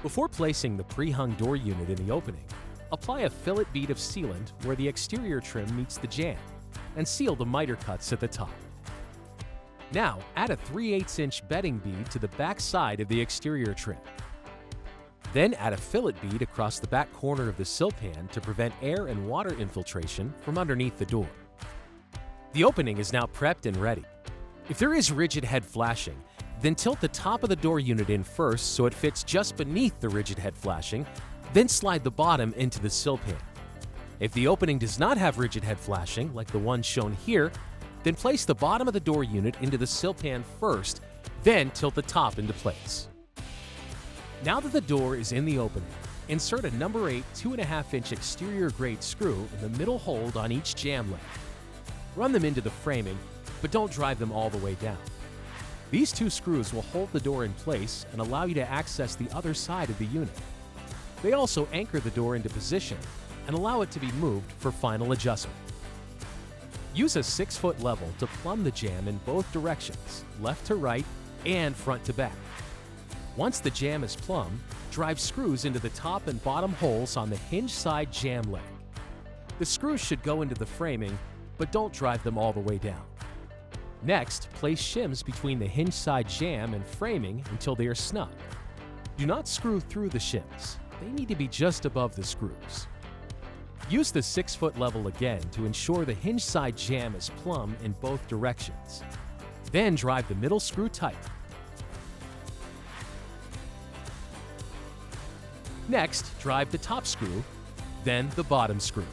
Before placing the pre-hung door unit in the opening, apply a fillet bead of sealant where the exterior trim meets the jamb, and seal the miter cuts at the top. Now, add a 3/8" bedding bead to the back side of the exterior trim. Then add a fillet bead across the back corner of the sill pan to prevent air and water infiltration from underneath the door. The opening is now prepped and ready. If there is rigid head flashing, then tilt the top of the door unit in first so it fits just beneath the rigid head flashing, then slide the bottom into the sill pan. If the opening does not have rigid head flashing, like the one shown here, then place the bottom of the door unit into the sill pan first, then tilt the top into place. Now that the door is in the opening, insert a number 8 2.5" exterior grade screw in the middle hold on each jamb leg. Run them into the framing, but don't drive them all the way down. These 2 screws will hold the door in place and allow you to access the other side of the unit. They also anchor the door into position and allow it to be moved for final adjustment. Use a 6-foot level to plumb the jamb in both directions, left to right and front to back. Once the jamb is plumbed, drive screws into the top and bottom holes on the hinge side jamb leg. The screws should go into the framing, but don't drive them all the way down. Next, place shims between the hinge side jamb and framing until they are snug. Do not screw through the shims. They need to be just above the screws. Use the 6-foot level again to ensure the hinge side jamb is plumb in both directions. Then drive the middle screw tight. Next, drive the top screw, then the bottom screw.